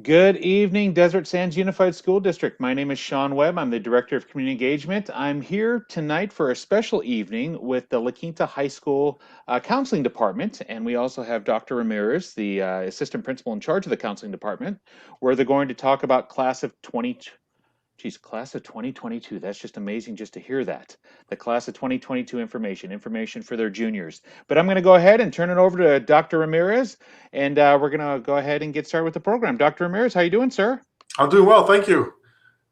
Good evening, Desert Sands Unified School District. My name is Sean Webb. I'm the Director of Community Engagement. I'm here tonight for a special evening with the La Quinta High School Counseling Department, and we also have Dr. Ramirez, the Assistant Principal in charge of the Counseling Department, where they're going to talk about class of 2022. That's just amazing just to hear that. The class of 2022 information for their juniors. But I'm going to go ahead and turn it over to Dr. Ramirez, and we're going to go ahead and get started with the program. Dr. Ramirez, how you doing, sir? I'm doing well, thank you.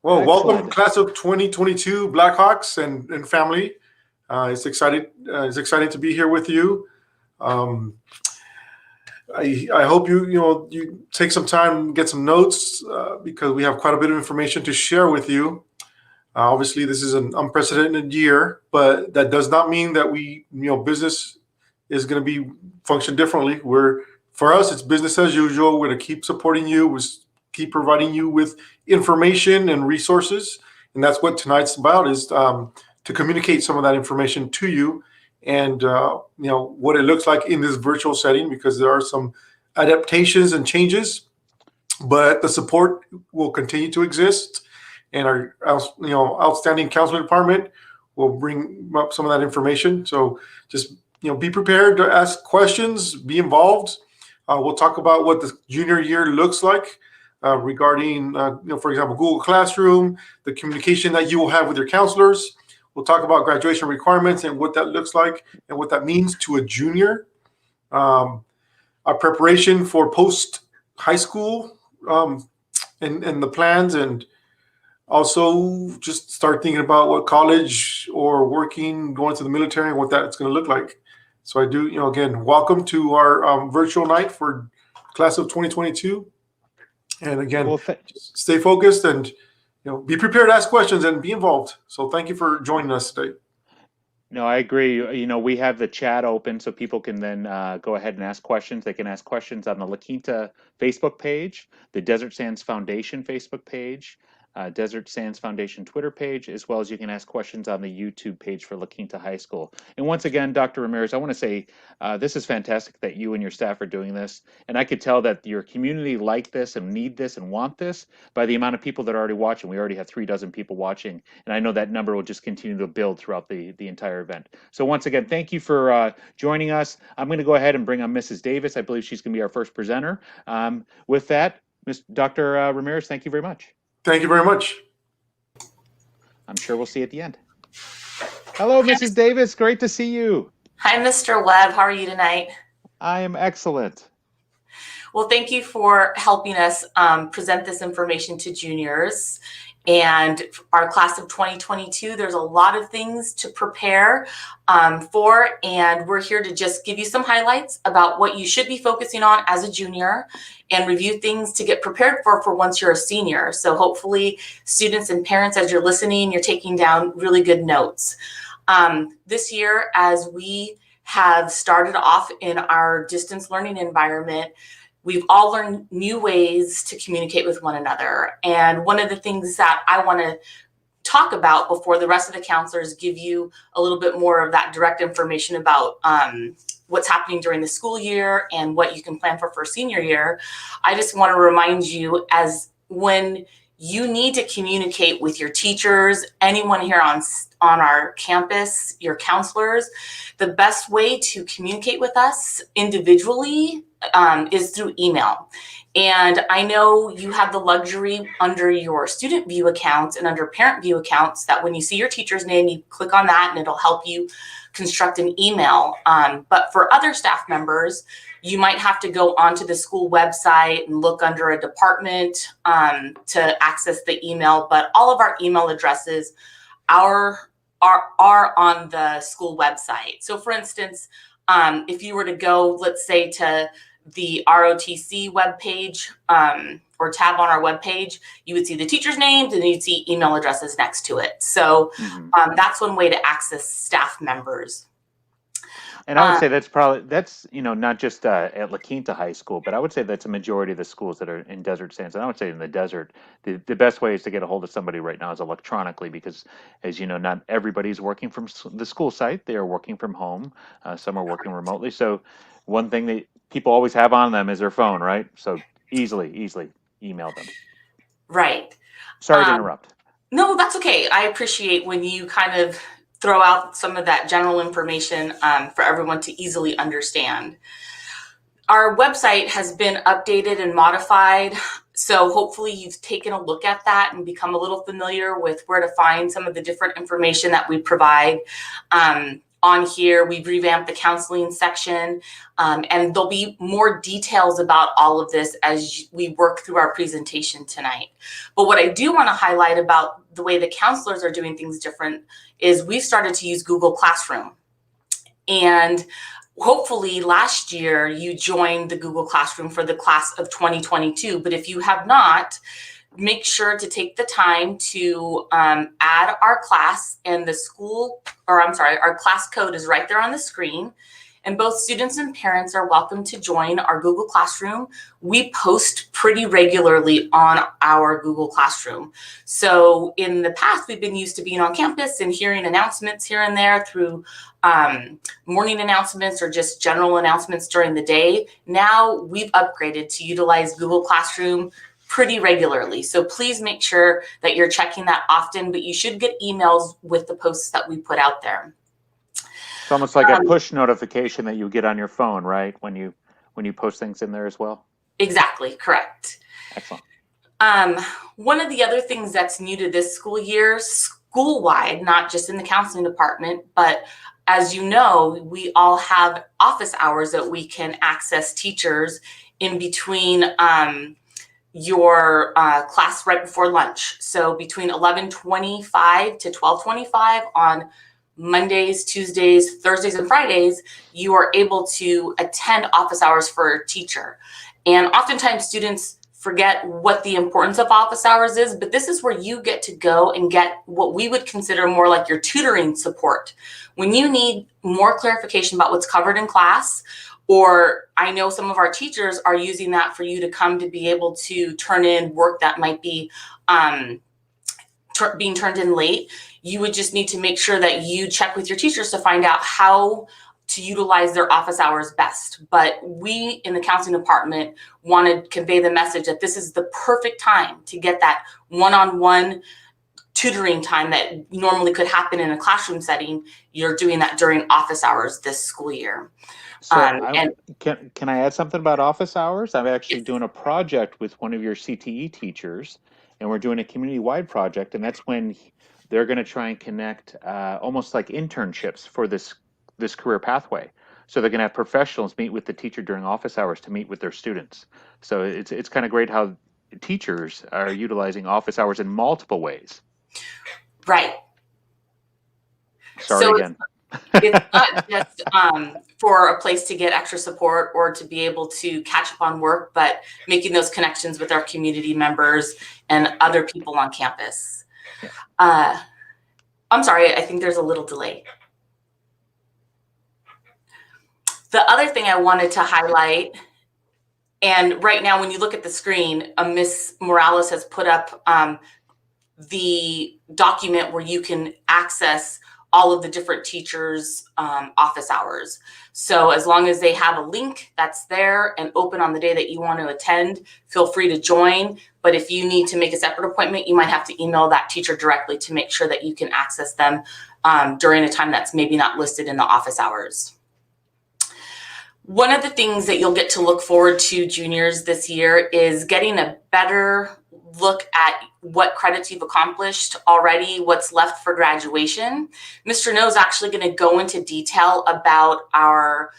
Well, welcome, Excellent. class of 2022 Blackhawks and family. It's exciting to be here with you. Um, I hope you take some time and get some notes because we have quite a bit of information to share with you. Obviously, this is an unprecedented year, but that does not mean that business is going to be function differently. For us, it's business as usual. We're going to keep supporting you. We're keep providing you with information and resources, and that's what tonight's about, is to communicate some of that information to you, and what it looks like in this virtual setting, because there are some adaptations and changes, but the support will continue to exist, and our outstanding counseling department will bring up some of that information. So just be prepared to ask questions, be involved. We'll talk about what the junior year looks like regarding, for example, Google Classroom, the communication that you will have with your counselors. We'll talk about graduation requirements and what that looks like and what that means to a junior. Our preparation for post high school, and the plans, and also just start thinking about what college or working, going to the military, and what that's going to look like. So I do, again, welcome to our virtual night for class of 2022. And again, Well, just stay focused and be prepared to ask questions and be involved. So thank you for joining us today. no, I agree. We have the chat open so people can then go ahead and ask questions. They can ask questions on the La Quinta Facebook page, the Desert Sands Foundation Facebook page, Desert Sands Foundation Twitter page, as well as you can ask questions on the YouTube page for La Quinta High School. And once again, Dr. Ramirez, I want to say this is fantastic that you and your staff are doing this. And I could tell that your community like this and need this and want this by the amount of people that are already watching. We already have 36 people watching, and I know that number will just continue to build throughout the entire event. So once again, thank you for joining us. I'm going to go ahead and bring on Mrs. Davis. I believe she's going to be our first presenter. With that, Dr. Ramirez, thank you very much. Thank you very much. I'm sure we'll see you at the end. Hello, Mrs. Davis. Great to see you. Hi, Mr. Webb. How are you tonight? I am excellent. Well, thank you for helping us present this information to juniors and our class of 2022. There's a lot of things to prepare for, and we're here to just give you some highlights about what you should be focusing on as a junior and review things to get prepared for once you're a senior. So hopefully students and parents, as you're listening, you're taking down really good notes. This year, as we have started off in our distance learning environment, we've all learned new ways to communicate with one another. And one of the things that I want to talk about before the rest of the counselors give you a little bit more of that direct information about what's happening during the school year and what you can plan for senior year, I just want to remind you, as when you need to communicate with your teachers, anyone here on our campus, your counselors, the best way to communicate with us individually is through email. And I know you have the luxury under your student view accounts and under parent view accounts that when you see your teacher's name, you click on that and it'll help you construct an email. But for other staff members, you might have to go onto the school website and look under a department to access the email. But all of our email addresses are on the school website. So for instance, if you were to go, let's say, to the ROTC webpage or tab on our webpage, you would see the teachers' names and you'd see email addresses next to it. So that's one way to access staff members. And I would say that's not just at La Quinta High School, but I would say that's a majority of the schools that are in Desert Sands. And I would say in the desert, the best way is to get a hold of somebody right now is electronically, because as you know, not everybody's working from the school site. They are working from home. Some are working remotely. So one thing that people always have on them is their phone, right? So easily email them. Right. Sorry to interrupt. No, that's okay. I appreciate when you kind of throw out some of that general information for everyone to easily understand. Our website has been updated and modified, so hopefully you've taken a look at that and become a little familiar with where to find some of the different information that we provide. On here, we've revamped the counseling section, and there'll be more details about all of this as we work through our presentation tonight. But what I do want to highlight about the way the counselors are doing things different is we've started to use Google Classroom. And hopefully last year you joined the Google Classroom for the class of 2022, but if you have not, make sure to take the time to add our class, and our class code is right there on the screen. And both students and parents are welcome to join our Google Classroom. We post pretty regularly on our Google Classroom. So in the past, we've been used to being on campus and hearing announcements here and there through morning announcements or just general announcements during the day. Now we've upgraded to utilize Google Classroom pretty regularly. So please make sure that you're checking that often, but you should get emails with the posts that we put out there. It's almost like a push notification that you get on your phone, right? When you post things in there as well. Exactly, correct. Excellent. One of the other things that's new to this school year, school-wide, not just in the counseling department, but as you know, we all have office hours that we can access teachers in between your class right before lunch. So between 11:25 to 12:25 on Mondays, Tuesdays, Thursdays, and Fridays, you are able to attend office hours for a teacher. And oftentimes students forget what the importance of office hours is, but this is where you get to go and get what we would consider more like your tutoring support. When you need more clarification about what's covered in class, or I know some of our teachers are using that for you to come to be able to turn in work that might be being turned in late, you would just need to make sure that you check with your teachers to find out how to utilize their office hours best. But we in the counseling department want to convey the message that this is the perfect time to get that one-on-one tutoring time that normally could happen in a classroom setting. You're doing that during office hours this school year. So can I add something about office hours? I'm actually doing a project with one of your CTE teachers, and we're doing a community-wide project, and that's when they're going to try and connect almost like internships for this career pathway. So they're going to have professionals meet with the teacher during office hours to meet with their students. So it's kind of great how teachers are utilizing office hours in multiple ways. Right. Sorry again. It's not just for a place to get extra support or to be able to catch up on work, but making those connections with our community members and other people on campus. Yeah. I'm sorry, I think there's a little delay. The other thing I wanted to highlight, and right now when you look at the screen, Ms. Morales has put up the document where you can access all of the different teachers' office hours. So as long as they have a link that's there and open on the day that you want to attend, feel free to join. But if you need to make a separate appointment, you might have to email that teacher directly to make sure that you can access them during a time that's maybe not listed in the office hours. One of the things that you'll get to look forward to, juniors, this year is getting a better look at what credits you've accomplished already, what's left for graduation. Mr. No is actually going to go into detail about our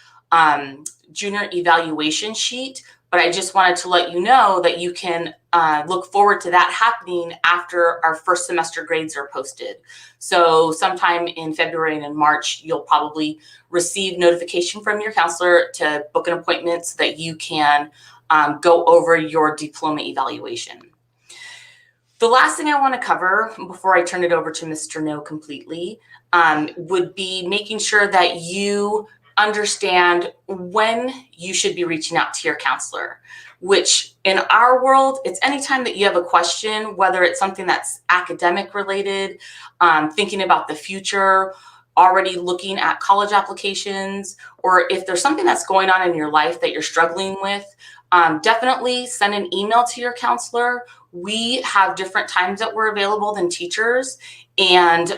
junior evaluation sheet, but I just wanted to let you know that you can look forward to that happening after our first semester grades are posted. So sometime in February and in March, you'll probably receive notification from your counselor to book an appointment so that you can go over your diploma evaluation. The last thing I want to cover before I turn it over to Mr. No completely would be making sure that you understand when you should be reaching out to your counselor, which in our world, it's anytime that you have a question, whether it's something that's academic related, thinking about the future, already looking at college applications, or if there's something that's going on in your life that you're struggling with, definitely send an email to your counselor. We have different times that we're available than teachers, and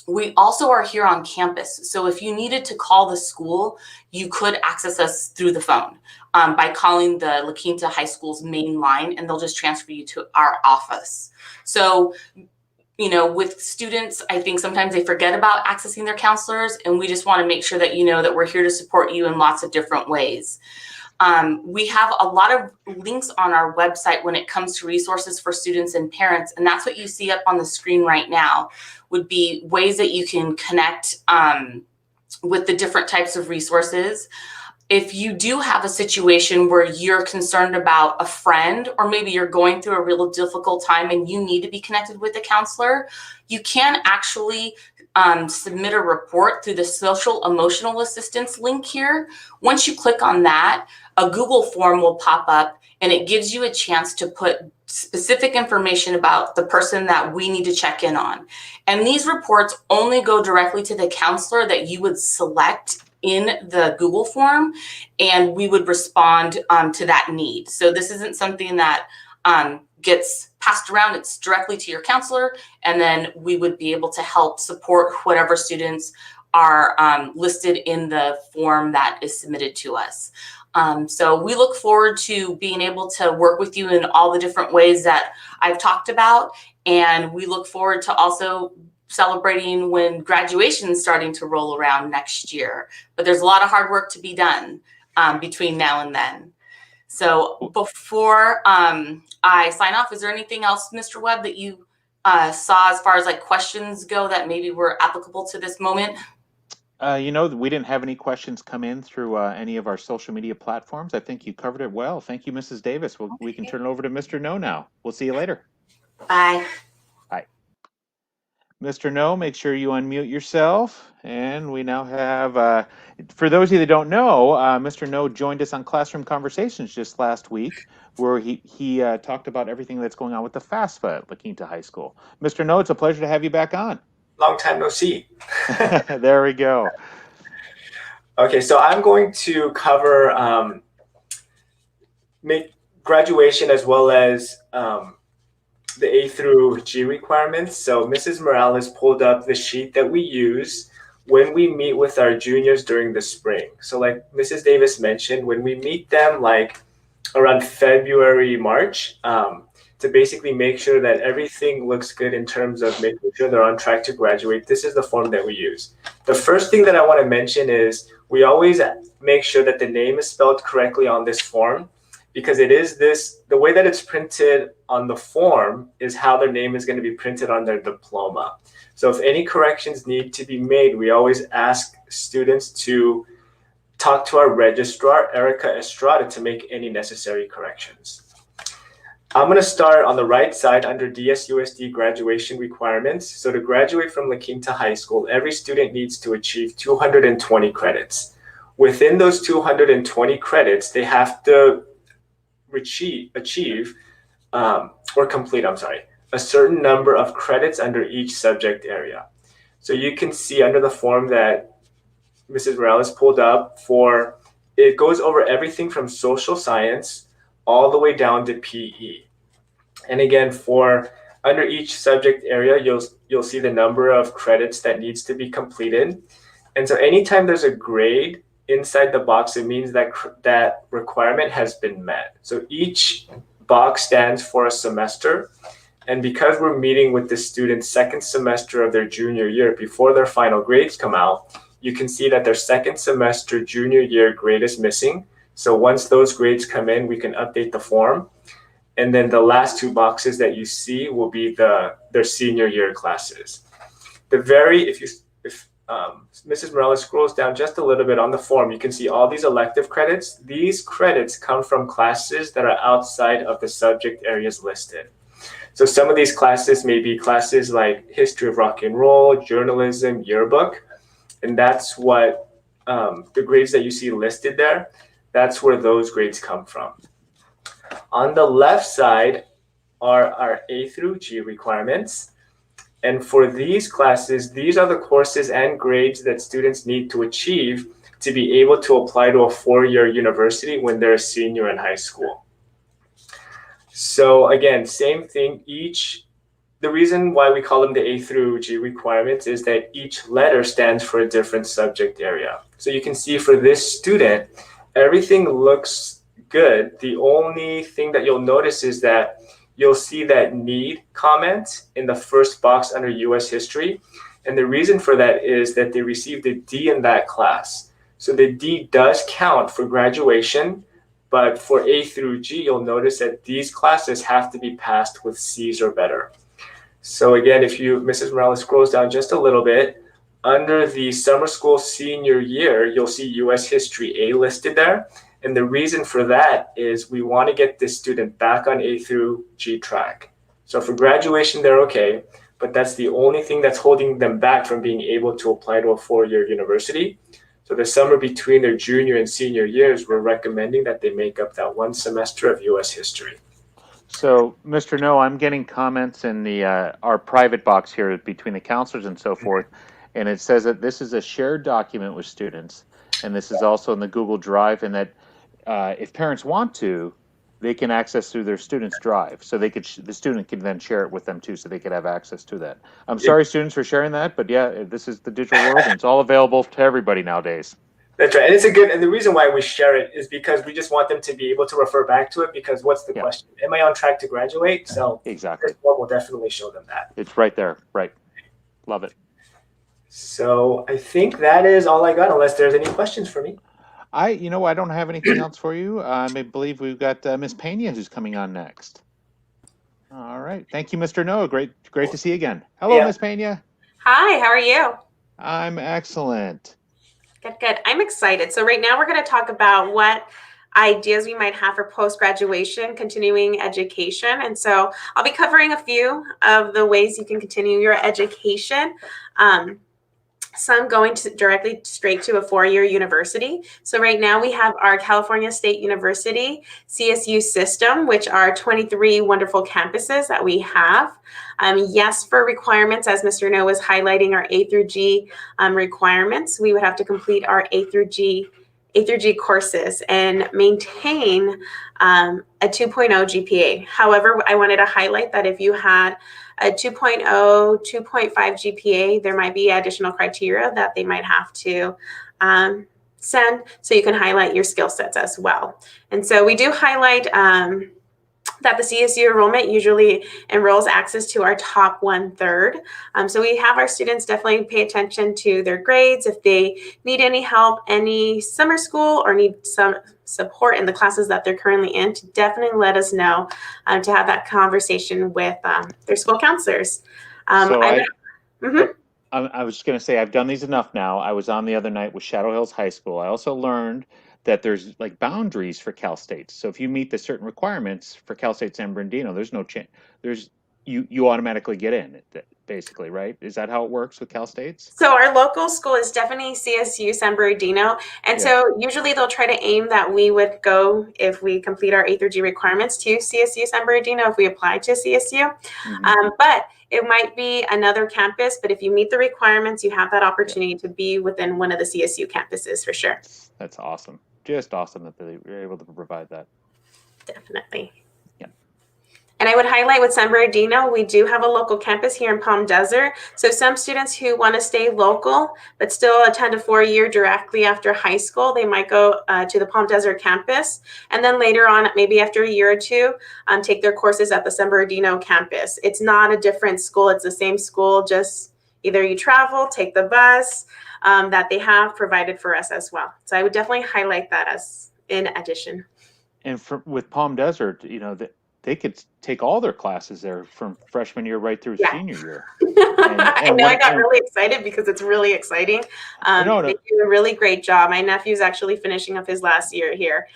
we also are here on campus. So if you needed to call the school, you could access us through the phone by calling the La Quinta High School's main line, and they'll just transfer you to our office. So, you know, with students, I think sometimes they forget about accessing their counselors, and we just want to make sure that you know that we're here to support you in lots of different ways. We have a lot of links on our website when it comes to resources for students and parents, and that's what you see up on the screen right now, would be ways that you can connect with the different types of resources. If you do have a situation where you're concerned about a friend, or maybe you're going through a real difficult time and you need to be connected with a counselor, you can actually submit a report through the social emotional assistance link here. Once you click on that, a Google form will pop up, and it gives you a chance to put specific information about the person that we need to check in on. And these reports only go directly to the counselor that you would select in the Google form, and we would respond to that need. So this isn't something that gets passed around, it's directly to your counselor, and then we would be able to help support whatever students are listed in the form that is submitted to us. So we look forward to being able to work with you in all the different ways that I've talked about, and we look forward to also celebrating when graduation is starting to roll around next year. But there's a lot of hard work to be done between now and then. So before I sign off, is there anything else, Mr. Webb, that you saw as far as like questions go that maybe were applicable to this moment? You know, we didn't have any questions come in through any of our social media platforms. I think you covered it well. Thank you, Mrs. Davis. We can turn it over to Mr. No now. We'll see you later. Bye. Bye. Mr. No, make sure you unmute yourself. And we now have, for those of you that don't know, Mr. No joined us on Classroom Conversations just last week, where he talked about everything that's going on with the FAFSA at La Quinta High School. Mr. No, it's a pleasure to have you back on. Long time no see. There we go. Okay, so I'm going to cover make graduation as well as the A through G requirements. So Mrs. Morales pulled up the sheet that we use when we meet with our juniors during the spring. So like Mrs. Davis mentioned, when we meet them like around February, March, to basically make sure that everything looks good in terms of making sure they're on track to graduate, this is the form that we use. The first thing that I want to mention is we always make sure that the name is spelled correctly on this form, because it is the way that it's printed on the form is how their name is going to be printed on their diploma. So if any corrections need to be made, we always ask students to talk to our registrar, Erica Estrada, to make any necessary corrections. I'm going to start on the right side under DSUSD graduation requirements. So to graduate from La Quinta High School, every student needs to achieve 220 credits. Within those 220 credits, they have to achieve or complete, a certain number of credits under each subject area. So you can see under the form that Mrs. Morales pulled up it goes over everything from social science all the way down to PE. And again, for under each subject area, you'll see the number of credits that needs to be completed. And so anytime there's a grade inside the box, it means that that requirement has been met. So each box stands for a semester. And because we're meeting with the student's second semester of their junior year before their final grades come out, you can see that their second semester junior year grade is missing. So once those grades come in, we can update the form. And then the last two boxes that you see will be their senior year classes. If Mrs. Morales scrolls down just a little bit on the form, you can see all these elective credits. These credits come from classes that are outside of the subject areas listed. So some of these classes may be classes like history of rock and roll, journalism, yearbook, and that's what the grades that you see listed there, that's where those grades come from. On the left side are our A through G requirements. And for these classes, these are the courses and grades that students need to achieve to be able to apply to a four-year university when they're a senior in high school. So again, same thing. The reason why we call them the A through G requirements is that each letter stands for a different subject area. So you can see for this student, everything looks good. The only thing that you'll notice is that you'll see that need comment in the first box under US history. And the reason for that is that they received a D in that class. So the D does count for graduation, but for A through G, you'll notice that these classes have to be passed with C's or better. So again, if Mrs. Morales scrolls down just a little bit, under the summer school senior year, you'll see US history A listed there. And the reason for that is we want to get this student back on A through G track. So for graduation, they're okay, but that's the only thing that's holding them back from being able to apply to a four-year university. So the summer between their junior and senior years, we're recommending that they make up that one semester of US history. So, Mr. No, I'm getting comments in the our private box here between the counselors and so forth, and it says that this is a shared document with students, and this is also in the Google Drive, and that if parents want to, they can access through their students' drive. So the student can then share it with them too, so they could have access to that. I'm sorry, students, for sharing that, but yeah, this is the digital world, and it's all available to everybody nowadays. That's right. And the reason why we share it is because we just want them to be able to refer back to it, because what's the question? Am I on track to graduate? So exactly. this one will definitely show them that. It's right there. Right. Love it. So I think that is all I got, unless there's any questions for me. I don't have anything else for you. I believe we've got Ms. Pena who's coming on next. All right. Thank you, Mr. Noah. Great to see you again. Hello, Ms. Pena. Hi, how are you? I'm excellent. Good. I'm excited. So right now we're going to talk about what ideas we might have for post-graduation continuing education. And so I'll be covering a few of the ways you can continue your education. Some going directly straight to a four-year university. So right now we have our California State University CSU system, which are 23 wonderful campuses that we have. Yes, for requirements, as Mr. No was highlighting, our A through G requirements, we would have to complete our A through G courses and maintain a 2.0 GPA. However, I wanted to highlight that if you had a 2.0, 2.5 GPA, there might be additional criteria that they might have to send, so you can highlight your skill sets as well. And so we do highlight that the CSU enrollment usually enrolls access to our top 1/3. So we have our students definitely pay attention to their grades. If they need any help, any summer school, or need some support in the classes that they're currently in, to definitely let us know, to have that conversation with their school counselors. I was going to say, I've done these enough now. I was on the other night with Shadow Hills High School. I also learned that there's like boundaries for Cal State. So if you meet the certain requirements for Cal State San Bernardino, there's no chance. You automatically get in, basically, right? Is that how it works with Cal States? So our local school is definitely CSU San Bernardino. And so usually they'll try to aim that we would go, if we complete our A through G requirements, to CSU San Bernardino if we apply to CSU. But it might be another campus, but if you meet the requirements, you have that opportunity to be within one of the CSU campuses for sure. That's awesome. Just awesome that they were able to provide that. Definitely. And I would highlight with San Bernardino, we do have a local campus here in Palm Desert. So some students who want to stay local, but still attend a four-year directly after high school, they might go to the Palm Desert campus. And then later on, maybe after a year or two, take their courses at the San Bernardino campus. It's not a different school. It's the same school, just either you travel, take the bus that they have provided for us as well. So I would definitely highlight that as in addition. And with Palm Desert, they could take all their classes there from freshman year right through senior year. I know, I got really excited because it's really exciting. They do a really great job. My nephew's actually finishing up his last year here.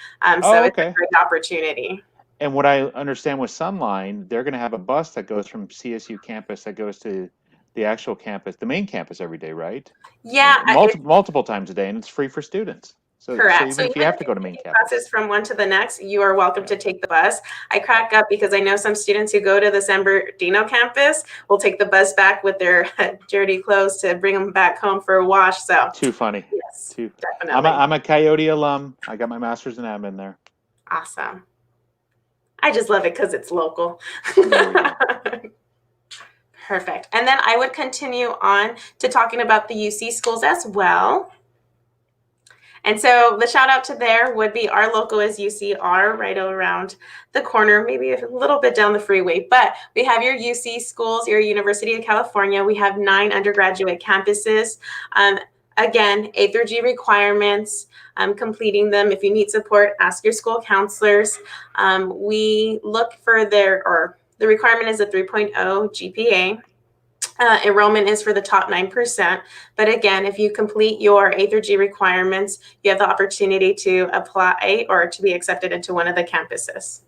So it's a great opportunity. And what I understand with Sunline, they're going to have a bus that goes from CSU campus that goes to the actual campus, the main campus every day, right? Yeah. Multiple times a day, and it's free for students. So Correct. even if you have to go to main take campus. buses from one to the next, you are welcome to take the bus. I crack up because I know some students who go to the San Bernardino campus will take the bus back with their dirty clothes to bring them back home for a wash. So Too funny. yes, Too. definitely. I'm a Coyote alum. I got my master's in admin there. Awesome. I just love it because it's local. There we go. Perfect. And then I would continue on to talking about the UC schools as well. And so the shout out to there would be our local is UCR right around the corner, maybe a little bit down the freeway. But we have your UC schools, your University of California. We have 9 undergraduate campuses. Again, A through G requirements, completing them. If you need support, ask your school counselors. We look for the requirement is a 3.0 GPA. Enrollment is for the top 9%. But again, if you complete your A through G requirements, you have the opportunity to apply or to be accepted into one of the campuses,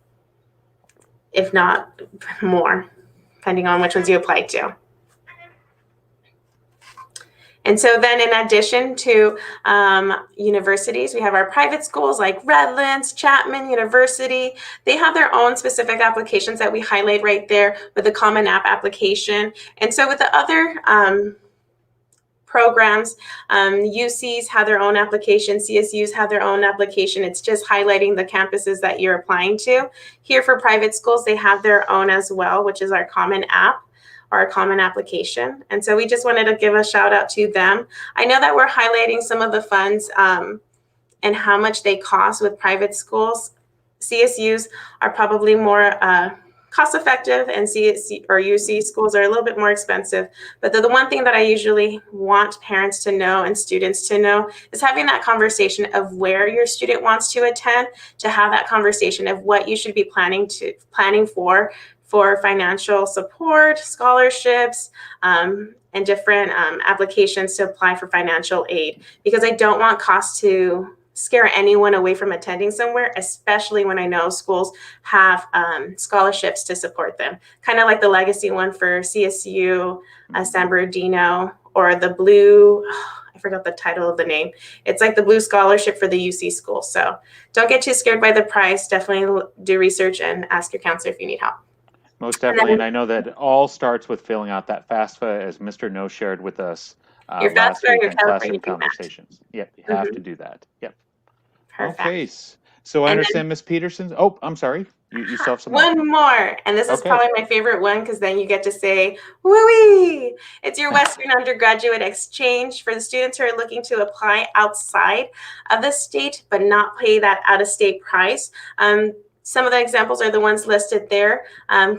if not more, depending on which ones you apply to. And so then in addition to universities, we have our private schools like Redlands, Chapman University. They have their own specific applications that we highlight right there with the Common App application. And so with the other programs, UCs have their own application, CSUs have their own application. It's just highlighting the campuses that you're applying to. Here for private schools, they have their own as well, which is our Common App, or a common application. And so we just wanted to give a shout out to them. I know that we're highlighting some of the funds and how much they cost with private schools. CSUs are probably more cost effective, and CSU or UC schools are a little bit more expensive. But the one thing that I usually want parents to know and students to know is having that conversation of where your student wants to attend, to have that conversation of what you should be planning for financial support, scholarships, and different applications to apply for financial aid, because I don't want costs to scare anyone away from attending somewhere, especially when I know schools have scholarships to support them. Kind of like the legacy one for CSU, San Bernardino, or the blue, I forgot the title of the name. It's like the blue scholarship for the UC school. So don't get too scared by the price. Definitely do research and ask your counselor if you need help. Most definitely, and I know that it all starts with filling out that FAFSA, as Mr. No shared with us Your last FAFSA or week your in Classroom California GMAT. Conversations. Yep, you have to do that. Yep. Perfect. Okay, so I And understand Ms. Peterson. Oh, I'm sorry. You still have some more. One more, and this is Okay. probably my favorite one because then you get to say, woo-wee! It's your Western Undergraduate Exchange for the students who are looking to apply outside of the state but not pay that out-of-state price. Some of the examples are the ones listed there.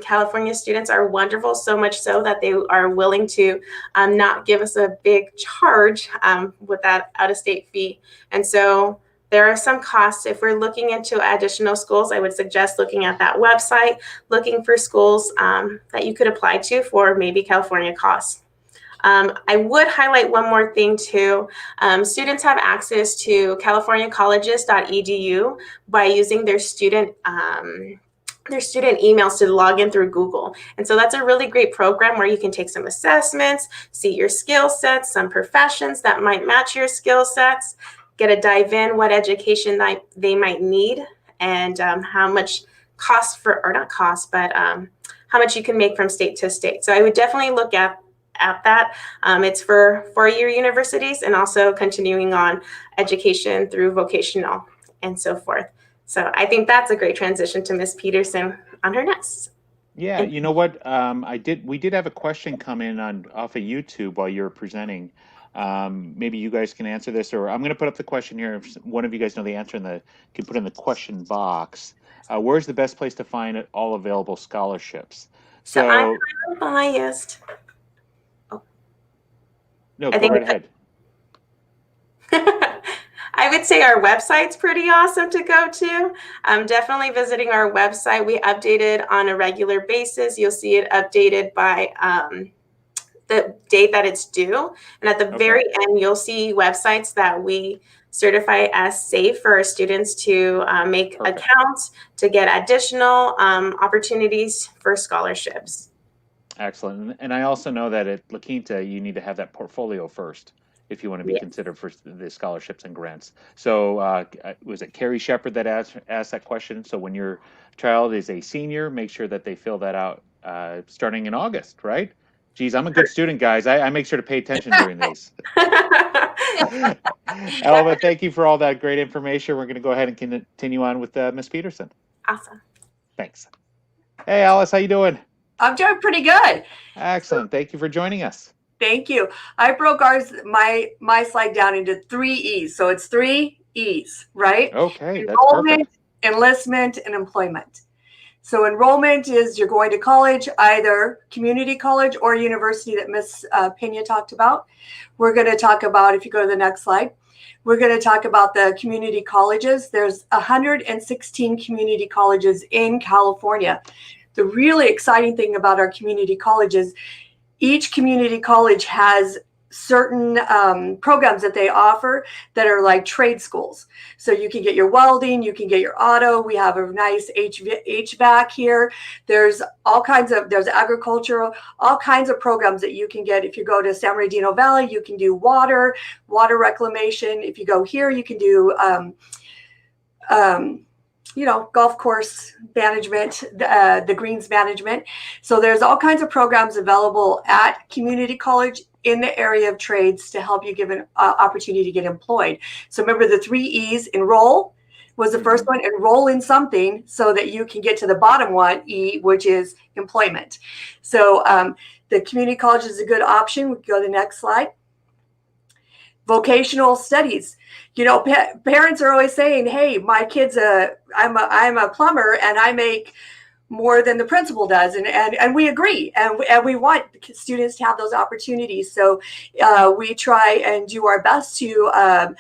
California students are wonderful, so much so that they are willing to not give us a big charge with that out-of-state fee. And so there are some costs. If we're looking into additional schools, I would suggest looking at that website, looking for schools that you could apply to for maybe California costs. I would highlight one more thing too. Students have access to californiacolleges.edu by using their student emails to log in through Google. And so that's a really great program where you can take some assessments, see your skill sets, some professions that might match your skill sets, get a dive in what education they might need, and how much cost for, or not cost, but how much you can make from state to state. So I would definitely look at that. It's for four-year universities and also continuing on education through vocational and so forth. So I think that's a great transition to Ms. Peterson on her next. Yeah, you know what? We did have a question come in off of YouTube while you were presenting. Maybe you guys can answer this, or I'm going to put up the question here. If one of you guys know the answer, can put in the question box. Where's the best place to find all available scholarships? So I'm biased. No, go right ahead. I would say our website's pretty awesome to go to. Definitely visiting our website. We update it on a regular basis. You'll see it updated by the date that it's due. And at the very end, you'll see websites that we certify as safe for our students to make accounts, to get additional opportunities for scholarships. Excellent. And I also know that at La Quinta, you need to have that portfolio first if you want to be considered for the scholarships and grants. So was it Carrie Shepard that asked that question? So when your child is a senior, make sure that they fill that out starting in August, right? Geez, I'm a good student, guys. I make sure to pay attention during these. Elva, thank you for all that great information. We're going to go ahead and continue on with Ms. Peterson. Awesome. Thanks. Hey, Alice, how you doing? I'm doing pretty good. Excellent. Thank you for joining us. Thank you. I broke my slide down into 3 E's. So it's 3 E's, right? Okay, that's Enrollment, perfect. enlistment, and employment. So enrollment is you're going to college, either community college or university that Ms. Pena talked about. We're going to talk about, if you go to the next slide, we're going to talk about the community colleges. There's 116 community colleges in California. The really exciting thing about our community colleges, each community college has certain programs that they offer that are like trade schools. So you can get your welding, you can get your auto. We have a nice HVAC here. There's there's agricultural, all kinds of programs that you can get. If you go to San Bernardino Valley, you can do water reclamation. If you go here, you can do, golf course management, the greens management. So there's all kinds of programs available at community college in the area of trades to help you give an opportunity to get employed. So remember the 3 E's. Enroll was the first one. Enroll in something so that you can get to the bottom one, E, which is employment. So the community college is a good option. We can go to the next slide. Vocational studies. Parents are always saying, hey, my kid's I'm a plumber and I make more than the principal does. And we agree. And we want students to have those opportunities. So we try and do our best to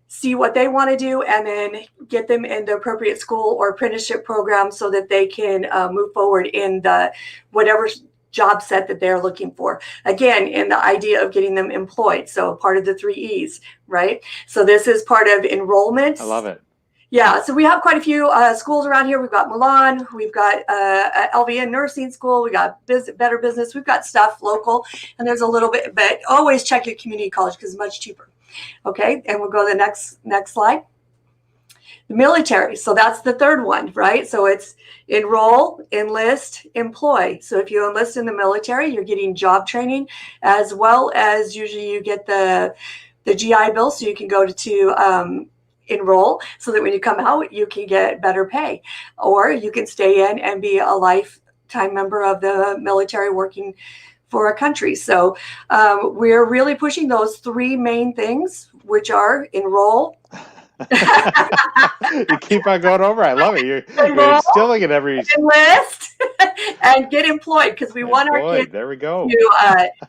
see what they want to do and then get them in the appropriate school or apprenticeship program so that they can move forward in the whatever job set that they're looking for. Again, in the idea of getting them employed. So part of the 3 E's, right? So this is part of enrollment. I love it. Yeah, so we have quite a few schools around here. We've got Milan, we've got LVN Nursing School, we got Better Business, we've got stuff local, and there's a little bit, but always check your community college because it's much cheaper. Okay, and we'll go to the next slide. The military, so that's the third one, right? So it's enroll, enlist, employ. So if you enlist in the military, you're getting job training, as well as usually you get the GI Bill, so you can go to enroll so that when you come out, you can get better pay, or you can stay in and be a lifetime member of the military working for a country. So we're really pushing those 3 main things, which are enroll. You keep on going over. I love it. You're instilling it every enlist and get employed, because we want our kids there we go.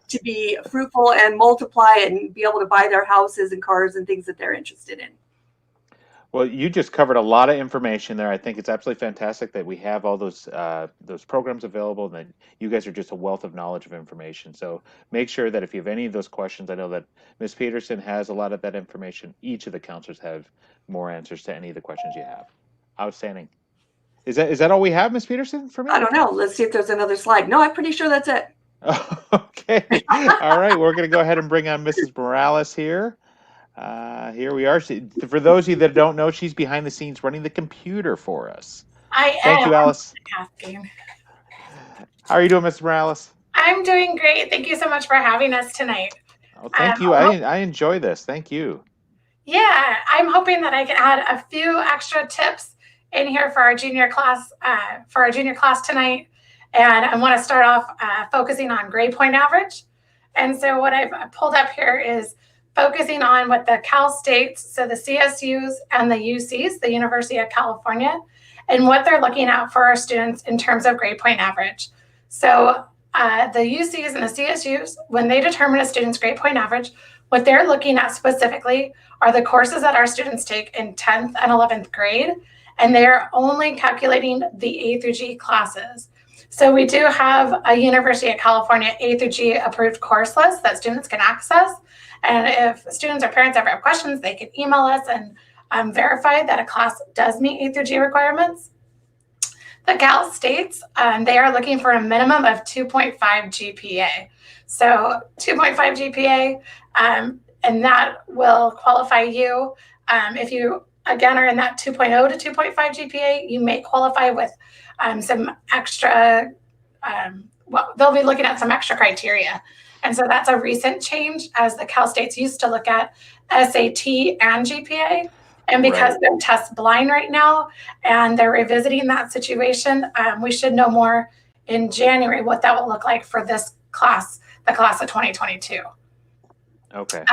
to be fruitful and multiply and be able to buy their houses and cars and things that they're interested in. Well, you just covered a lot of information there. I think it's absolutely fantastic that we have all those programs available, and that you guys are just a wealth of knowledge of information. So make sure that if you have any of those questions, I know that Ms. Peterson has a lot of that information. Each of the counselors have more answers to any of the questions you have. Outstanding. Is that all we have, Ms. Peterson, for me? I don't know. Let's see if there's another slide. No, I'm pretty sure that's it. Okay. All right. We're going to go ahead and bring on Mrs. Morales here. Here we are. For those of you that don't know, she's behind the scenes running the computer for us. Thank you, Alice. Asking. How are you doing, Mrs. Morales? I'm doing great. Thank you so much for having us tonight. Oh, thank you. I enjoy this. Thank you. Yeah, I'm hoping that I can add a few extra tips in here for our junior class tonight. And I want to start off focusing on grade point average. And so what I've pulled up here is focusing on what the Cal States, so the CSUs and the UCs, the University of California, and what they're looking at for our students in terms of grade point average. So the UCs and the CSUs, when they determine a student's grade point average, what they're looking at specifically are the courses that our students take in 10th and 11th grade, and they're only calculating the A through G classes. So we do have a University of California A through G approved course list that students can access. And if students or parents ever have questions, they can email us and verify that a class does meet A through G requirements. The Cal States, they are looking for a minimum of 2.5 GPA. So 2.5 GPA and that will qualify you. If you, again, are in that 2.0 to 2.5 GPA, you may qualify with some extra, well, they'll be looking at some extra criteria. And so that's a recent change, as the Cal States used to look at SAT and GPA. And because they're test blind right now and they're revisiting that situation, we should know more in January what that will look like for this class, the class of 2022. Okay.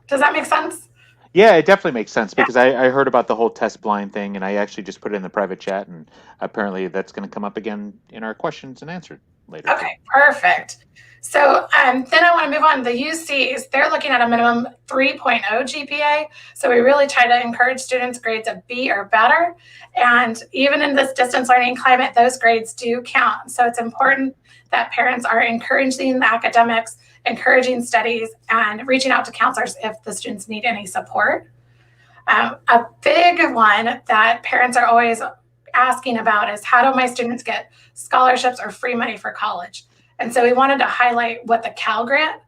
Does that make sense? Yeah, it definitely makes sense because I heard about the whole test blind thing, and I actually just put it in the private chat, and apparently that's going to come up again in our questions and answered later. Okay, perfect. So then I want to move on. The UCs, they're looking at a minimum 3.0 GPA. So we really try to encourage students grades of B or better. And even in this distance learning climate, those grades do count. So it's important that parents are encouraging the academics, encouraging studies, and reaching out to counselors if the students need any support. A big one that parents are always asking about is, how do my students get scholarships or free money for college? And so we wanted to highlight what the Cal Grant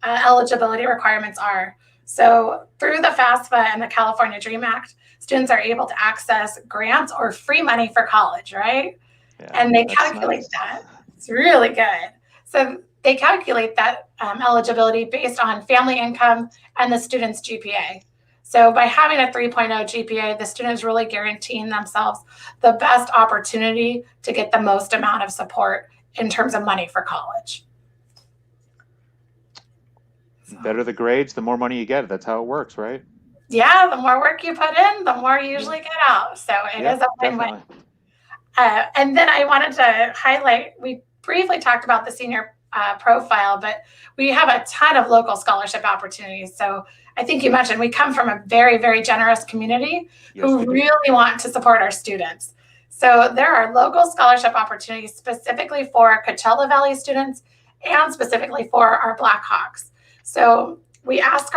eligibility requirements are. So through the FAFSA and the California DREAM Act, students are able to access grants or free money for college, right? Yeah, and they calculate that. It's really good. So they calculate that eligibility based on family income and the student's GPA. So by having a 3.0 GPA, the student is really guaranteeing themselves the best opportunity to get the most amount of support in terms of money for college. Better the grades, the more money you get. That's how it works, right? Yeah, the more work you put in, the more you usually get out. So it is a win-win. And then I wanted to highlight, we briefly talked about the senior profile, but we have a ton of local scholarship opportunities. So I think you mentioned we come from a very, very generous community who really want to support our students. So there are local scholarship opportunities specifically for Coachella Valley students and specifically for our Blackhawks. So we ask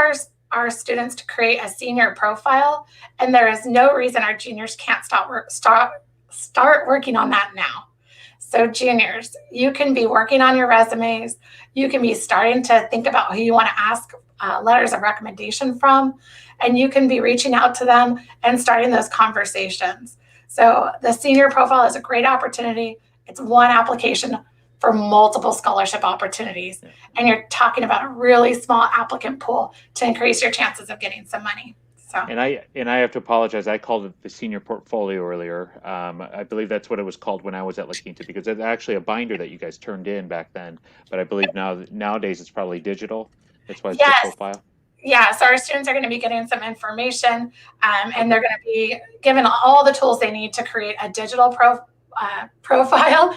our students to create a senior profile, and there is no reason our juniors can't start working on that now. So juniors, you can be working on your resumes. You can be starting to think about who you want to ask letters of recommendation from, and you can be reaching out to them and starting those conversations. So the senior profile is a great opportunity. It's one application for multiple scholarship opportunities. And you're talking about a really small applicant pool to increase your chances of getting some money. So. And I have to apologize. I called it the senior portfolio earlier. I believe that's what it was called when I was at La Quinta, because it's actually a binder that you guys turned in back then. But I believe nowadays it's probably digital. That's why it's the profile. Yeah, so our students are going to be getting some information, and they're going to be given all the tools they need to create a digital profile.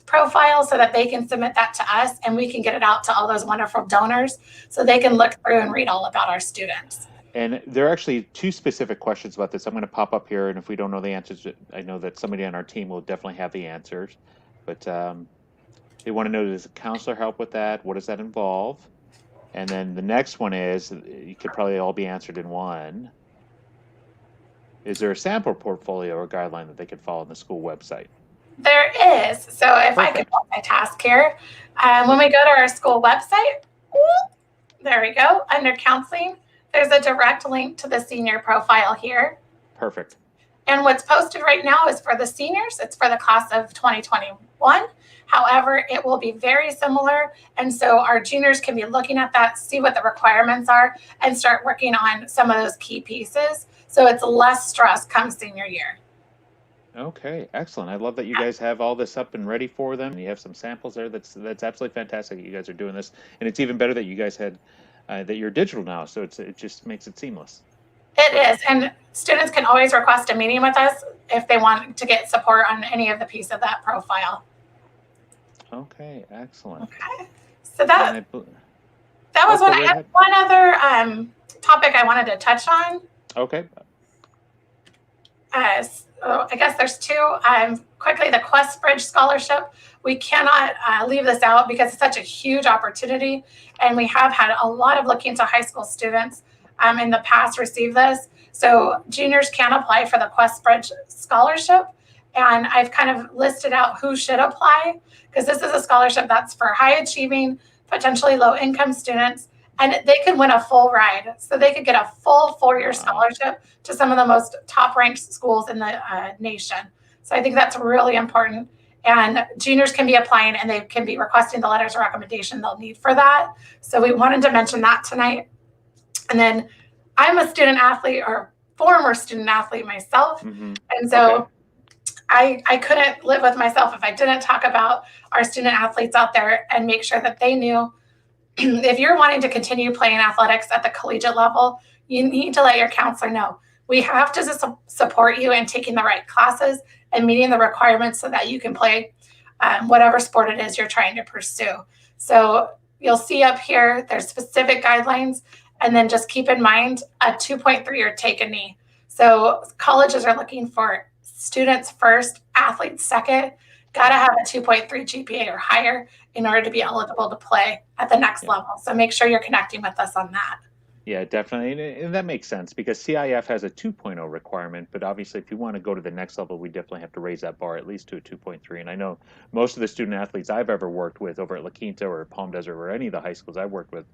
Profile, so that they can submit that to us, and we can get it out to all those wonderful donors, so they can look through and read all about our students. And there are actually two specific questions about this. I'm going to pop up here, and if we don't know the answers, I know that somebody on our team will definitely have the answers. But they want to know, does a counselor help with that? What does that involve? And then the next one is, you could probably all be answered in one. Is there a sample portfolio or guideline that they could follow on the school website? There is. So if I could multitask here, when we go to our school website, there we go, under counseling, there's a direct link to the senior profile here. Perfect. And what's posted right now is for the seniors. It's for the class of 2021. However, it will be very similar. And so our juniors can be looking at that, see what the requirements are, and start working on some of those key pieces. So it's less stress come senior year. Okay, excellent. I love that you guys have all this up and ready for them. You have some samples there. That's absolutely fantastic that you guys are doing this. And it's even better that you guys had that you're digital now, so it just makes it seamless. It is, and students can always request a meeting with us if they want to get support on any of the piece of that profile. Okay, excellent. Okay, so that was one. I had one other topic I wanted to touch on. Okay. So I guess there's two. Quickly, the Quest Bridge Scholarship. We cannot leave this out because it's such a huge opportunity, and we have had a lot of La Quinta high school students in the past receive this. So juniors can apply for the Quest Bridge Scholarship, and I've kind of listed out who should apply, because this is a scholarship that's for high achieving, potentially low income students, and they could win a full ride. So they could get a full 4-year scholarship to some of the most top-ranked schools in the nation. So I think that's really important. And juniors can be applying and they can be requesting the letters of recommendation they'll need for that. So we wanted to mention that tonight. And then I'm a student athlete or former student athlete myself. And so I couldn't live with myself if I didn't talk about our student athletes out there and make sure that they knew if you're wanting to continue playing athletics at the collegiate level, you need to let your counselor know. We have to support you in taking the right classes and meeting the requirements so that you can play whatever sport it is you're trying to pursue. So you'll see up here, there's specific guidelines, and then just keep in mind a 2.3 or take a knee. So colleges are looking for students first, athletes second. Got to have a 2.3 GPA or higher in order to be eligible to play at the next level. So make sure you're connecting with us on that. Yeah, definitely. And that makes sense because CIF has a 2.0 requirement, but obviously if you want to go to the next level, we definitely have to raise that bar at least to a 2.3. And I know most of the student athletes I've ever worked with over at La Quinta or Palm Desert or any of the high schools I've worked with,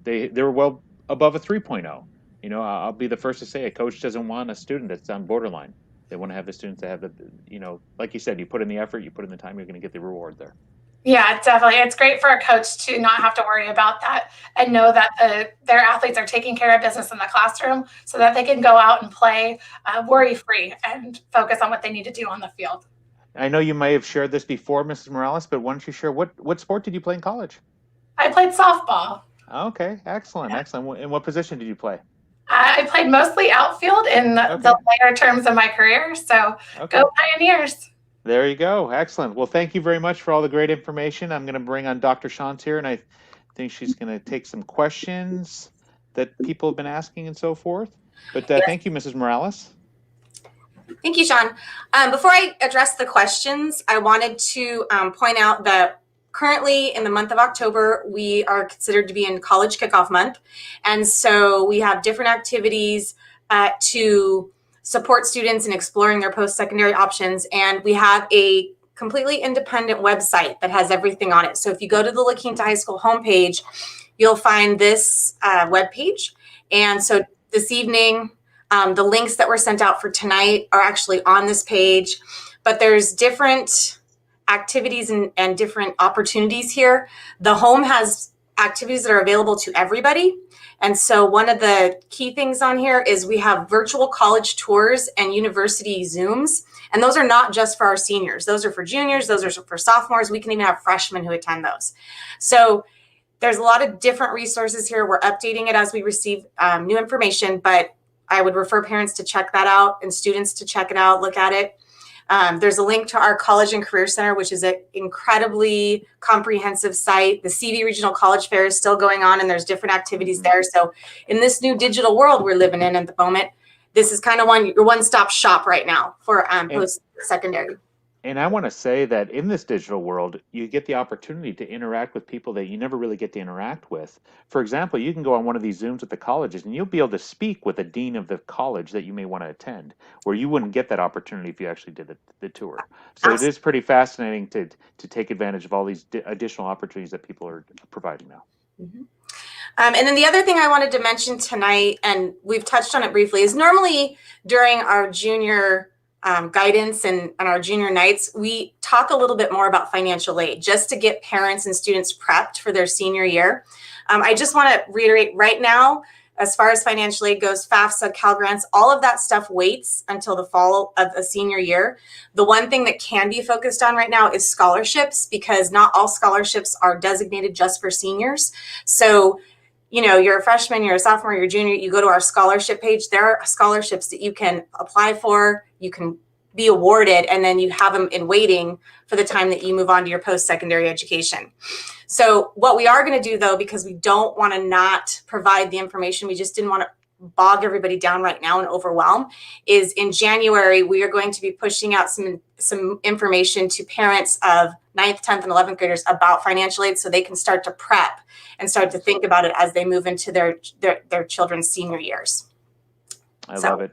they were well above a 3.0. You know, I'll be the first to say a coach doesn't want a student that's on borderline. They want to have the students that have the, you know, like you said, you put in the effort, you put in the time, you're going to get the reward there. Yeah, definitely. It's great for a coach to not have to worry about that and know that their athletes are taking care of business in the classroom so that they can go out and play worry-free and focus on what they need to do on the field. I know you may have shared this before, Mrs. Morales, but why don't you share what sport did you play in college? I played softball. Okay, excellent, excellent. In what position did you play? I played mostly outfield in the later terms of my career, so go Pioneers. There you go. Excellent. Well, thank you very much for all the great information. I'm going to bring on Dr. Shantz here, and I think she's going to take some questions that people have been asking and so forth. But thank you, Mrs. Morales. Thank you, Sean. Before I address the questions, I wanted to point out that currently in the month of October, we are considered to be in College Kickoff Month. And so we have different activities to support students in exploring their post-secondary options. And we have a completely independent website that has everything on it. So if you go to the La Quinta High School homepage, you'll find this webpage. And so this evening, the links that were sent out for tonight are actually on this page, but there's different activities and different opportunities here. The home has activities that are available to everybody. And so one of the key things on here is we have virtual college tours and university Zooms. And those are not just for our seniors. Those are for juniors. Those are for sophomores. We can even have freshmen who attend those. So there's a lot of different resources here. We're updating it as we receive new information, but I would refer parents to check that out and students to check it out, look at it. There's a link to our College and Career Center, which is an incredibly comprehensive site. The CV Regional College Fair is still going on, and there's different activities there. So in this new digital world we're living in at the moment, this is kind of your one-stop shop right now for post-secondary. And I want to say that in this digital world, you get the opportunity to interact with people that you never really get to interact with. For example, you can go on one of these Zooms with the colleges and you'll be able to speak with a dean of the college that you may want to attend, where you wouldn't get that opportunity if you actually did the tour. So it is pretty fascinating to take advantage of all these additional opportunities that people are providing now. Mm-hmm. And then the other thing I wanted to mention tonight, and we've touched on it briefly, is normally during our junior guidance and our junior nights, we talk a little bit more about financial aid just to get parents and students prepped for their senior year. I just want to reiterate right now, as far as financial aid goes, FAFSA, Cal Grants, all of that stuff waits until the fall of a senior year. The one thing that can be focused on right now is scholarships, because not all scholarships are designated just for seniors. So, you know, you're a freshman, you're a sophomore, you're a junior, you go to our scholarship page, there are scholarships that you can apply for, you can be awarded, and then you have them in waiting for the time that you move on to your post-secondary education. So what we are going to do, though, because we don't want to not provide the information, we just didn't want to bog everybody down right now and overwhelm, is in January, we are going to be pushing out some information to parents of 9th, 10th, and 11th graders about financial aid so they can start to prep and start to think about it as they move into their children's senior years. I love it.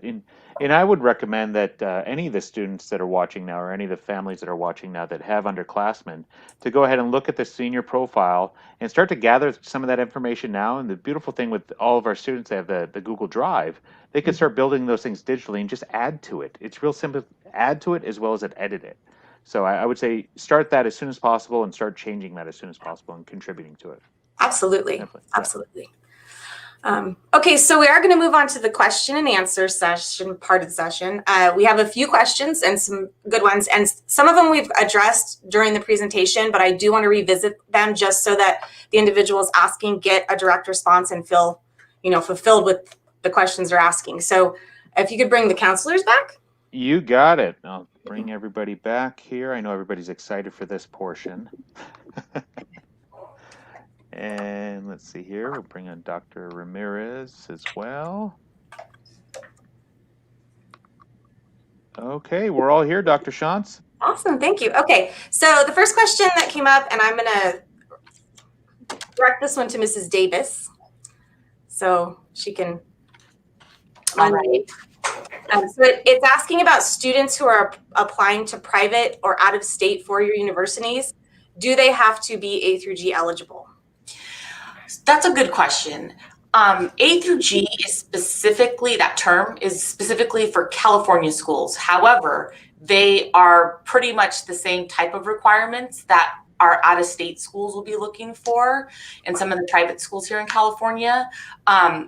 And I would recommend that any of the students that are watching now, or any of the families that are watching now that have underclassmen, to go ahead and look at the senior profile and start to gather some of that information now. And the beautiful thing with all of our students, they have the Google Drive, they can start building those things digitally and just add to it. It's real simple, add to it as well as edit it. So I would say start that as soon as possible and start changing that as soon as possible and contributing to it. Absolutely. Definitely. Absolutely. Okay, so we are going to move on to the question and answer session, part of the session. We have a few questions and some good ones, and some of them we've addressed during the presentation, but I do want to revisit them just so that the individuals asking get a direct response and feel, fulfilled with the questions they're asking. So if you could bring the counselors back. You got it. I'll bring everybody back here. I know everybody's excited for this portion. And let's see here, we'll bring on Dr. Ramirez as well. Okay, we're all here, Dr. Shantz. Awesome, thank you. Okay, so the first question that came up, and I'm gonna direct this one to Mrs. Davis, so she can. All right. So it's asking about students who are applying to private or out-of-state four-year universities. Do they have to be A through G eligible? That's a good question. A through G is specifically, that term is specifically for California schools. However, they are pretty much the same type of requirements that our out-of-state schools will be looking for and some of the private schools here in California.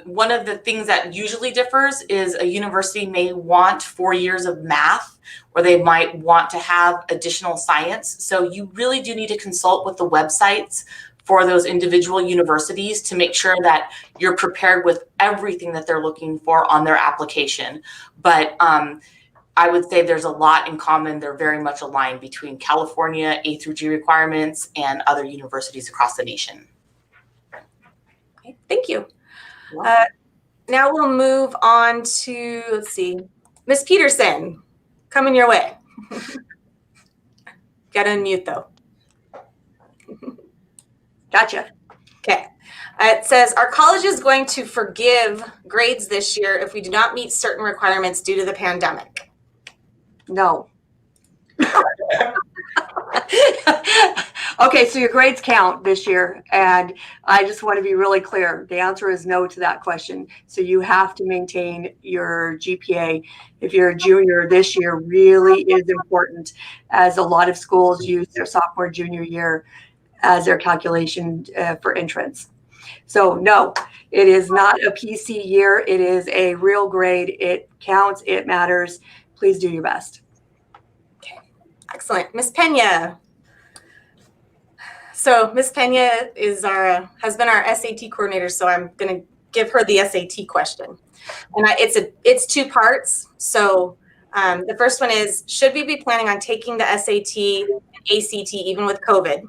One of the things that usually differs is a university may want 4 years of math, or they might want to have additional science. So you really do need to consult with the websites for those individual universities to make sure that you're prepared with everything that they're looking for on their application. But I would say there's a lot in common. They're very much aligned between California A through G requirements and other universities across the nation. Okay, thank you. Now we'll move on to, let's see, Ms. Peterson, coming your way. Gotta unmute though. Gotcha. Okay. It says, are colleges going to forgive grades this year if we do not meet certain requirements due to the pandemic? No. Okay, so your grades count this year, and I just want to be really clear. The answer is no to that question. So you have to maintain your GPA. If you're a junior, this year really is important, as a lot of schools use their sophomore, junior year as their calculation for entrance. So no, it is not a PC year. It is a real grade. It counts. It matters. Please do your best. Okay, excellent. Ms. Pena. So Ms. Pena has been our SAT coordinator, so I'm going to give her the SAT question. And it's two parts. So the first one is, should we be planning on taking the SAT and ACT even with COVID?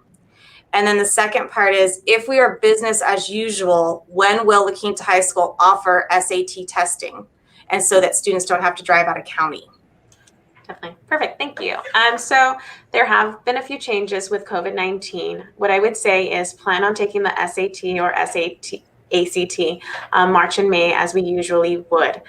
And then the second part is, if we are business as usual, when will La Quinta High School offer SAT testing? And so that students don't have to drive out of county. Definitely. Perfect. Thank you. So there have been a few changes with COVID-19. What I would say is plan on taking the SAT or ACT March and May as we usually would.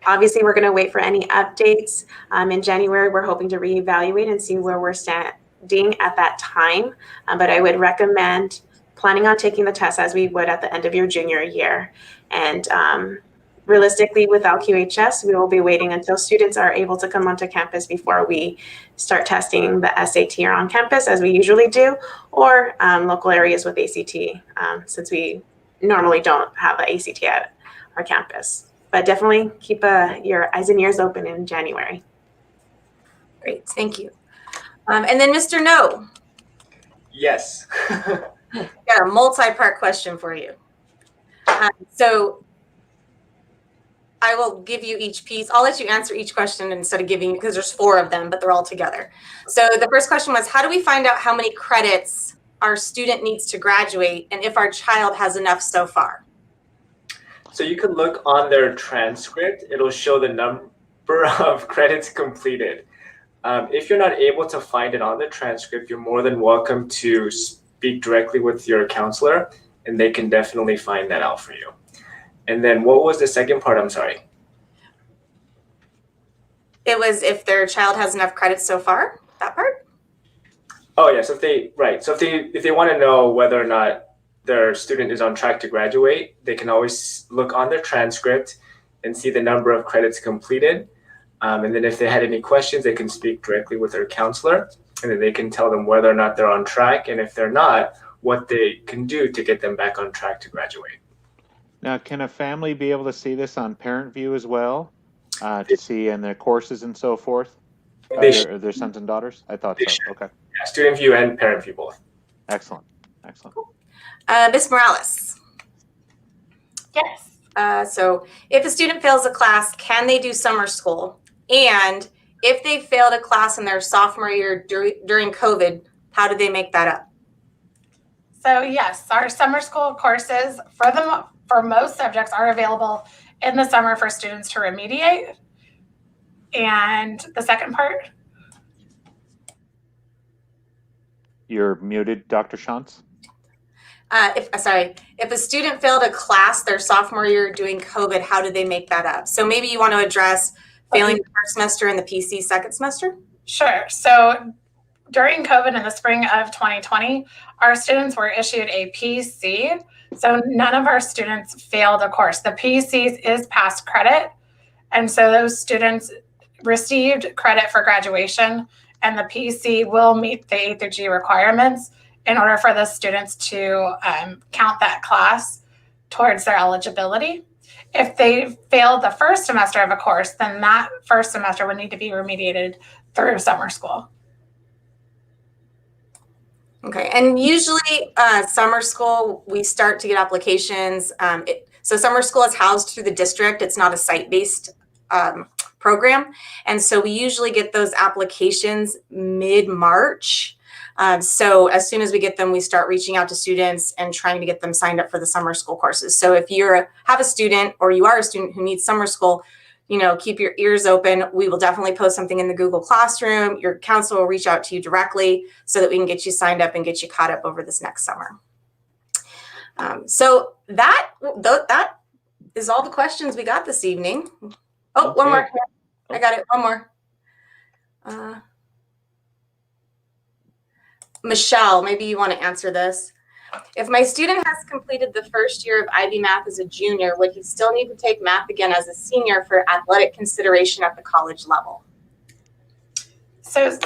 Obviously, we're going to wait for any updates. In January, we're hoping to reevaluate and see where we're standing at that time. But I would recommend planning on taking the test as we would at the end of your junior year. And realistically, with LQHS, we will be waiting until students are able to come onto campus before we start testing the SAT or on campus, as we usually do, or local areas with ACT, since we normally don't have an ACT at our campus. But definitely keep your eyes and ears open in January. Great, thank you. And then Mr. No. Yes. Got a multi-part question for you. So I will give you each piece. I'll let you answer each question instead of giving you, because there's 4 of them, but they're all together. So the first question was, how do we find out how many credits our student needs to graduate and if our child has enough so far? So you can look on their transcript. It'll show the number of credits completed. If you're not able to find it on the transcript, you're more than welcome to speak directly with your counselor, and they can definitely find that out for you. And then what was the second part? I'm sorry. It was if their child has enough credits so far, that part? Oh yeah, so if they want to know whether or not their student is on track to graduate, they can always look on their transcript and see the number of credits completed. And then if they had any questions, they can speak directly with their counselor, and then they can tell them whether or not they're on track, and if they're not, what they can do to get them back on track to graduate. Now, can a family be able to see this on Parent View as well, to see in their courses and so forth? Their sons and daughters? I thought so. Okay. Yeah, Student View and Parent View both. Excellent. Excellent. Ms. Morales. Yes. So if a student fails a class, can they do summer school? And if they failed a class in their sophomore year during COVID, how did they make that up? So yes, our summer school courses for most subjects are available in the summer for students to remediate. And the second part? You're muted, Dr. Shantz. If a student failed a class their sophomore year doing COVID, how did they make that up? So maybe you want to address failing the first semester and the PC second semester? Sure. So during COVID in the spring of 2020, our students were issued a PC. So none of our students failed a course. The PC is past credit. And so those students received credit for graduation, and the PC will meet the A through G requirements in order for the students to count that class towards their eligibility. If they failed the first semester of a course, then that first semester would need to be remediated through summer school. Okay, and usually summer school, we start to get applications. So summer school is housed through the district. It's not a site-based program. And so we usually get those applications mid-March. So as soon as we get them, we start reaching out to students and trying to get them signed up for the summer school courses. So if you have a student or you are a student who needs summer school, keep your ears open. We will definitely post something in the Google Classroom. Your counselor will reach out to you directly so that we can get you signed up and get you caught up over this next summer. So that is all the questions we got this evening. Oh, okay. One more. I got it. One more. Michelle, maybe you want to answer this. If my student has completed the first year of IB math as a junior, would he still need to take math again as a senior for athletic consideration at the college level? So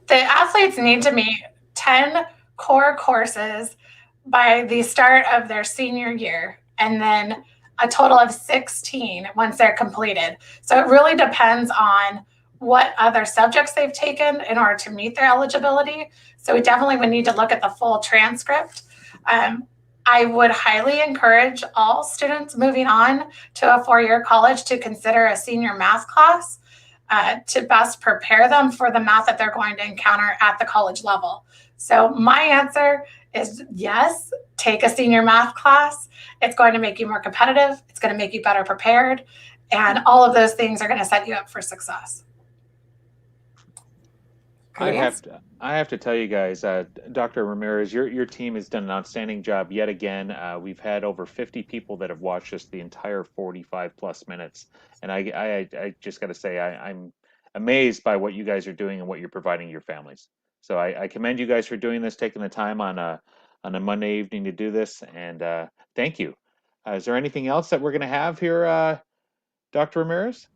the athletes need to meet 10 core courses by the start of their senior year, and then a total of 16 once they're completed. So it really depends on what other subjects they've taken in order to meet their eligibility. So we definitely would need to look at the full transcript. I would highly encourage all students moving on to a four-year college to consider a senior math class to best prepare them for the math that they're going to encounter at the college level. So my answer is yes, take a senior math class. It's going to make you more competitive. It's going to make you better prepared. And all of those things are going to set you up for success. I have to tell you guys, Dr. Ramirez, your team has done an outstanding job yet again. We've had over 50 people that have watched us the entire 45 plus minutes. And I just got to say, I'm amazed by what you guys are doing and what you're providing your families. So I commend you guys for doing this, taking the time on a Monday evening to do this. And thank you. Is there anything else that we're going to have here, Dr. Ramirez?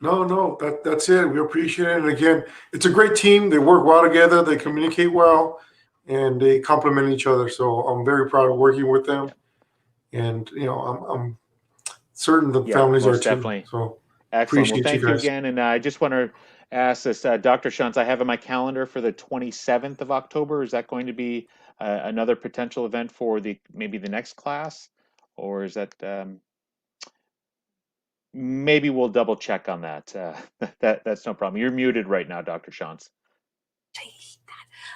No, that's it. We appreciate it. And again, it's a great team. They work well together. They communicate well, and they complement each other. So I'm very proud of working with them. And I'm certain the families are too. Definitely. So excellent. Well, thank you again. And I just want to ask this, Dr. Shantz, I have in my calendar for the 27th of October. Is that going to be another potential event for maybe the next class, or is that? Maybe we'll double check on that. That's no problem. You're muted right now, Dr. Shantz.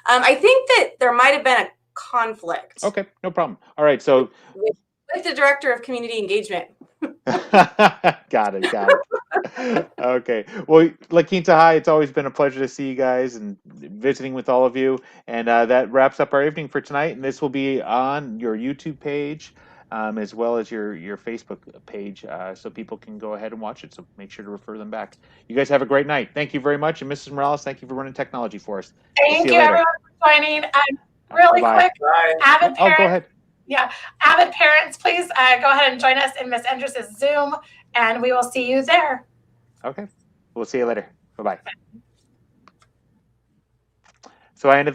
I think that there might have been a conflict. Okay, no problem. All right, so with the director of community engagement. Got it. Okay. Well, La Quinta High, it's always been a pleasure to see you guys and visiting with all of you. And that wraps up our evening for tonight. And this will be on your YouTube page as well as your Facebook page, so people can go ahead and watch it. So make sure to refer them back. You guys have a great night. Thank you very much. And Mrs. Morales, thank you for running technology for us. We'll Thank see you, you later. everyone, for joining. Really Bye-bye. quick, Bye. avid Oh, go parents. ahead. Yeah, avid parents, please go ahead and join us in Miss Andrus's Zoom, and we will see you there. Okay. We'll see you later. Bye-bye. So I ended the